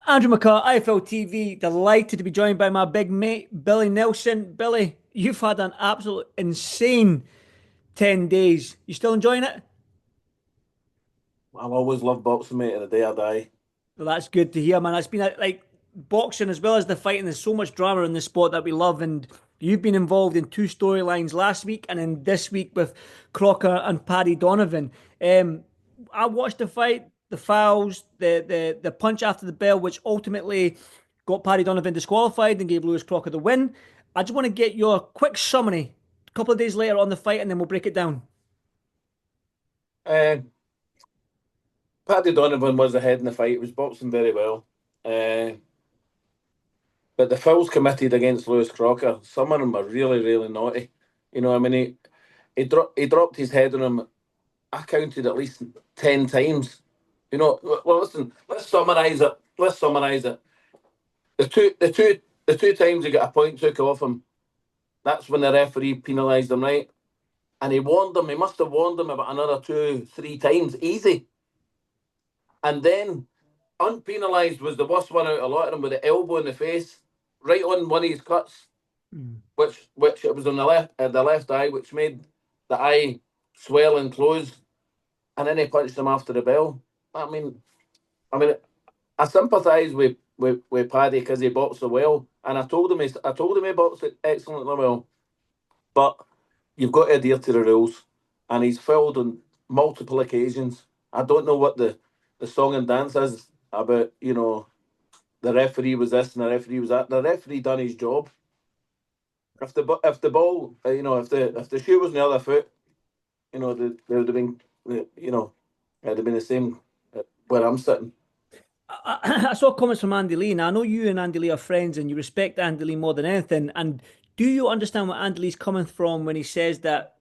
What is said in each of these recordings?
Andrew McCart, iFLTV, delighted to be joined by my big mate, Billy Nelson. Billy, you've had an absolute insane 10 days. You still enjoying it? I've always loved boxing, mate, and the day I die. Well, that's good to hear, man. It's been like boxing as well as the fighting. There's so much drama in the sport that we love. And you've been involved in two storylines last week and then this week with Crocker and Paddy Donovan. Um, I watched the fight, the fouls, the punch after the bell, which ultimately got Paddy Donovan disqualified and gave Lewis Crocker the win. I just want to get your quick summary a couple of days later on the fight, and then we'll break it down. Uh, Paddy Donovan was ahead in the fight. He was boxing very well. Uh, but the fouls committed against Lewis Crocker, some of them were really, really naughty. I mean, he dropped his head on him. I counted at least 10 times. Well, listen, let's summarise it. The two times he got a point took off him, that's when the referee penalised him, right? And he warned him, he must have warned him about another two, three times, easy. And then unpenalised was the worst one out of a lot of them, with the elbow in the face, right on one of his cuts, Mm. which it was on the left eye, which made the eye swell and close. And then he punched him after the bell. I mean, I sympathise with Paddy because he boxed so well, and I told him he boxed excellently well. But you've got to adhere to the rules, and he's failed on multiple occasions. I don't know what the song and dance is about. The referee was this and the referee was that. The referee done his job. If the ball, if the shoe was on the other foot, they would have been, it'd have been the same where I'm sitting. I saw comments from Andy Lee. Now, I know you and Andy Lee are friends and you respect Andy Lee more than anything. And do you understand what Andy Lee's coming from when he says that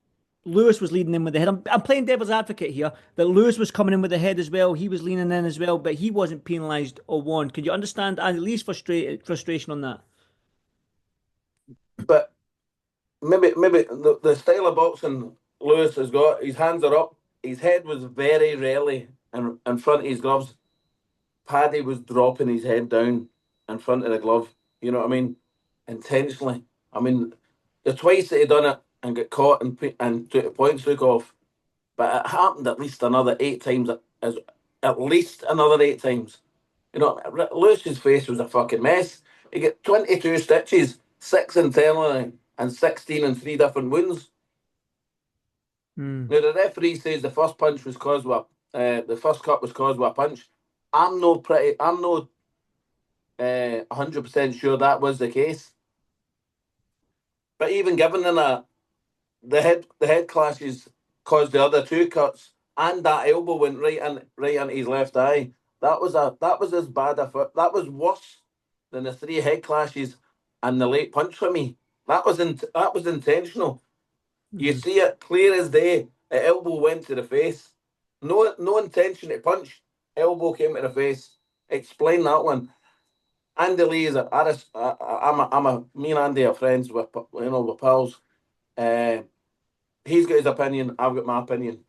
Lewis was leading in with the head? I'm playing devil's advocate here, that Lewis was coming in with the head as well. He was leaning in as well, but he wasn't penalised or warned. Could you understand Andy Lee's frustration on that? But maybe the style of boxing Lewis has got, his hands are up. His head was very rarely in front of his gloves. Paddy was dropping his head down in front of the glove. You know what I mean? Intentionally. I mean, the twice that he done it and got caught and took the points took off, but it happened at least another 8 times. As at least another 8 times. Lewis's face was a fucking mess. He got 22 stitches, six internally and 16 in three different wounds. Hmm. Now the referee says the first punch was caused with the first cut was caused with a punch. I'm no 100% sure that was the case. But even given that, the head clashes caused the other two cuts, and that elbow went right into his left eye. That was as bad that was worse than the three head clashes and the late punch for me. That was intentional. You Hmm. see it clear as day. The elbow went to the face. No intention to punch. Elbow came to the face. Explain that one. Andy Lee is me and Andy are friends with pals. Uh, he's got his opinion. I've got my opinion.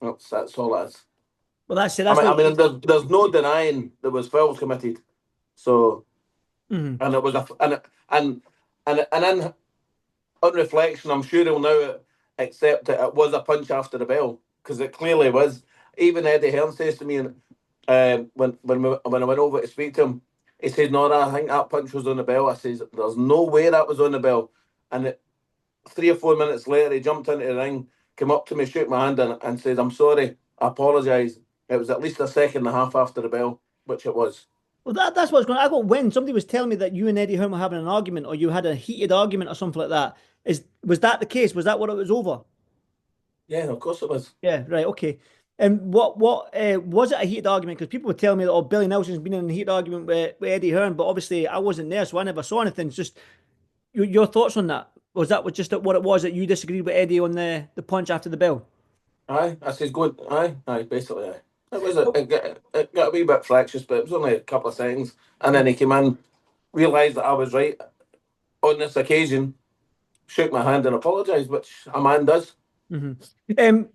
That's all it is. Well, that's it. I That's mean, what. I mean, there's no denying there was fouls committed. So, Mhm. and it was a and in on reflection, I'm sure he'll now accept that it was a punch after the bell because it clearly was. Even Eddie Hearn says to me, when I went over to speak to him, he said, "No, I think that punch was on the bell." I says, "There's no way that was on the bell." And 3 or 4 minutes later, he jumped into the ring, came up to me, shook my hand, and said, "I'm sorry, I apologise. It was at least a second and a half after the bell," which it was. Well, that's what's going on. I got wind. Somebody was telling me that you and Eddie Hearn were having an argument or you had a heated argument or something like that. Was that the case? Was that what it was over? Yeah, of course it was. Yeah, right, okay. And what was it a heated argument? Because people were telling me that Billy Nelson's been in a heated argument with Eddie Hearn, but obviously I wasn't there, so I never saw anything. It's just your thoughts on that. Was that just what it was that you disagreed with Eddie on the punch after the bell? Aye, I says going. Aye, basically aye. It was a, Oh, it got a wee bit fractious, but it was only a couple of seconds, and then he came in, realised that I was right on this occasion, shook my hand and apologised, which a man does.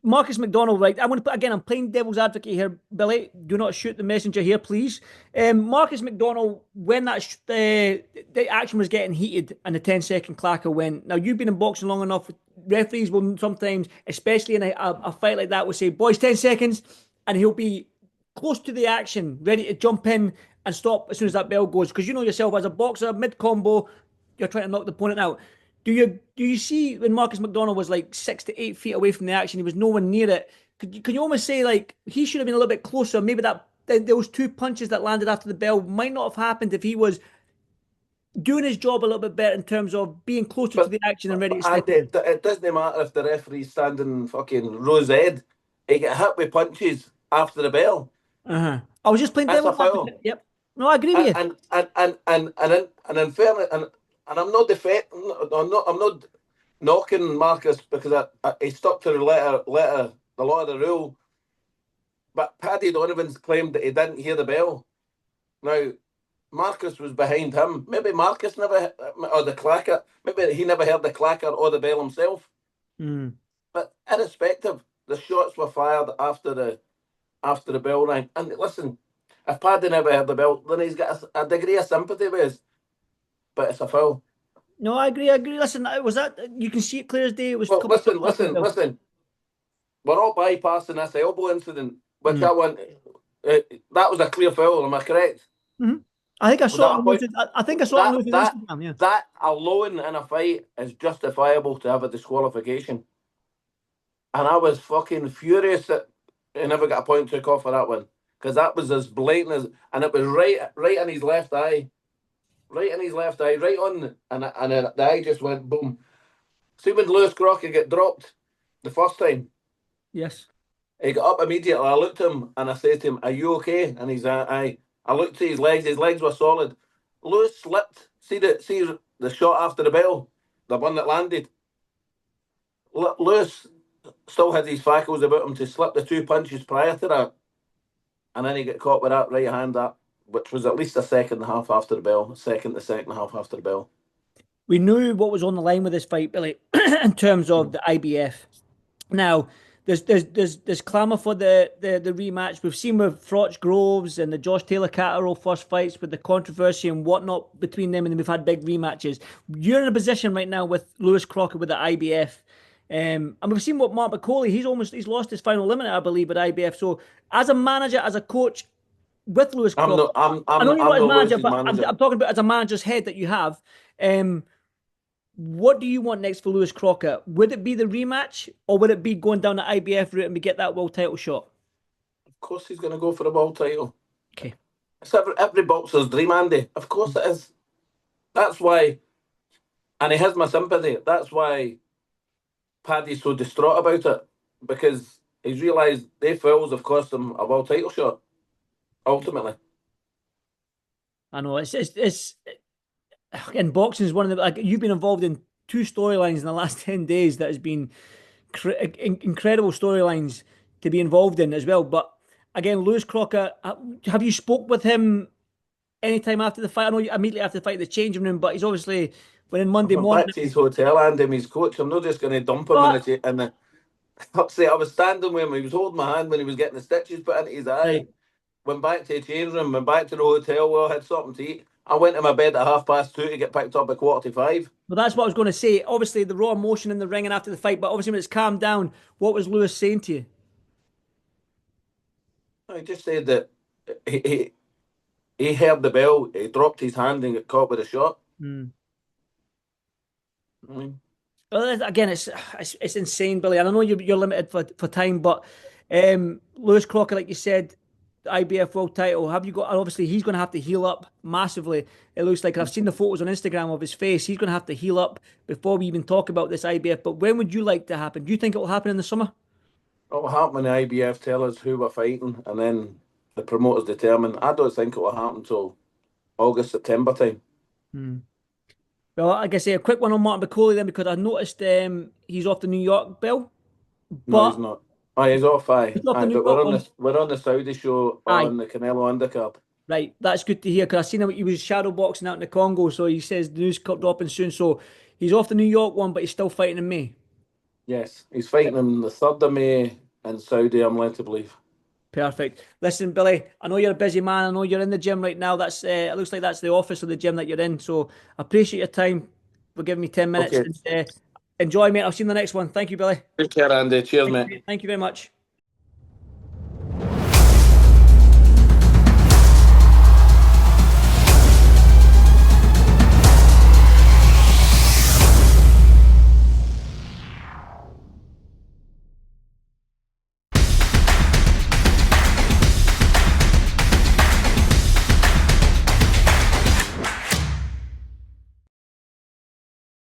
Marcus McDonald, right? I'm going to put again. I'm playing devil's advocate here, Billy. Do not shoot the messenger here, please. Marcus McDonald, when the action was getting heated and the 10-second clacker went. Now you've been in boxing long enough. Referees will sometimes, especially in a fight like that, will say, "Boys, 10 seconds," and he'll be close to the action, ready to jump in and stop as soon as that bell goes. Because you know yourself, as a boxer, mid combo, you're trying to knock the opponent out. Do you see when Marcus McDonald was like 6 to 8 feet away from the action, he was nowhere near it? Could you almost say like he should have been a little bit closer? Maybe those two punches that landed after the bell might not have happened if he was doing his job a little bit better in terms of being closer to But, the action and ready to step Andy, in. it doesn't matter if the referee's standing fucking rose ed. He get hit with punches after the bell. I was just playing That's a devil's foul. advocate. Yep. No, I agree with you. And in fairness, and I'm not I'm not knocking Marcus because he stuck to the the law of the rule. But Paddy Donovan's claimed that he didn't hear the bell. Now, Marcus was behind him. Maybe Marcus never, or the clacker. Maybe he never heard the clacker or the bell himself. Mm. But irrespective, the shots were fired after the bell rang. And listen, if Paddy never heard the bell, then he's got a degree of sympathy with us. But it's a foul. No, I agree. I agree. Listen, was that you can see it clear as day. It was. Well, listen. We're all bypassing this elbow incident, which I want. That was a clear foul. Am I correct? Mm-hmm. I think I saw it. I think I saw it on Instagram. Yeah. That alone in a fight is justifiable to have a disqualification. And I was fucking furious that he never got a point took off for that one, because that was as blatant as, and it was right in his left eye, right on, and the eye just went boom. See when Lewis Crocker get dropped the first time? Yes. He got up immediately. I looked at him and I said to him, "Are you okay?" And he's aye. I looked at his legs. His legs were solid. Lewis slipped. See the shot after the bell, the one that landed. Lewis still had his faculties about him to slip the two punches prior to that, and then he got caught with that right hand up, which was at least a second and a half after the bell. Second and a half after the bell. We knew what was on the line with this fight, Billy, in terms of the IBF. Now, there's clamour for the rematch. We've seen with Froch Groves and the Josh Taylor Catterall first fights with the controversy and whatnot between them, and then we've had big rematches. You're in a position right now with Lewis Crocker with the IBF. And we've seen what Mark McCauley, he's lost his final limit, I believe, at IBF. So as a manager, as a coach with Lewis Crocker, I know you're not his manager, but I'm talking about as a manager's head that you have. What do you want next for Lewis Crocker? Would it be the rematch, or would it be going down the IBF route and we get that world title shot? Of course he's going to go for the world title. Okay. It's every boxer's dream, Andy. Of course it is. That's why, and he has my sympathy. That's why Paddy's so distraught about it, because he's realised they fouls have cost him a world title shot, ultimately. I know, it's in boxing is one of the, like, you've been involved in two storylines in the last 10 days that has been incredible storylines to be involved in as well. But again, Lewis Crocker, have you spoke with him anytime after the fight? I know immediately after the fight, the changing room, but he's obviously when Monday morning. Back to his hotel, and him, his coach. I'm not just going to dump him in the. I was standing with him. He was holding my hand when he was getting the stitches put into his eye. Right. Went back to the change room. Went back to the hotel. Well, I had something to eat. I went to my bed at 2:30 to get picked up at 4:45. Well, that's what I was going to say. Obviously, the raw emotion in the ring and after the fight, but obviously when it's calmed down, what was Lewis saying to you? He just said that he heard the bell. He dropped his hand and got caught with a shot. Well, again, it's insane, Billy. And I know you're limited for time, but Lewis Crocker, like you said, the IBF world title. Have you got? Obviously, he's going to have to heal up massively. It looks like I've seen the photos on Instagram of his face. He's going to have to heal up before we even talk about this IBF. But when would you like to happen? Do you think it will happen in the summer? It will happen when the IBF tell us who we're fighting, and then the promoters determine. I don't think it will happen until August, September time. Well, I guess a quick one on Martin McCauley then, because I noticed he's off the New York bill. No, he's not. Oh, he's off, aye. He's off the Aye, New but York we're on the Saudi show on the Canelo undercard. Right, that's good to hear, because I seen him, he was shadow boxing out in the Congo, so he says the news dropping soon. So he's off the New York one, but he's still fighting in May. Yes, he's fighting on the 3rd of May in Saudi, I'm led to believe. Perfect. Listen, Billy, I know you're a busy man. I know you're in the gym right now. That's it looks like that's the office of the gym that you're in. So I appreciate your time for giving me 10 minutes. Okay. And enjoy, mate. I'll see you in the next one. Thank you, Billy. Take care, Andy. Cheers, Thank you, mate. mate. Thank you very much.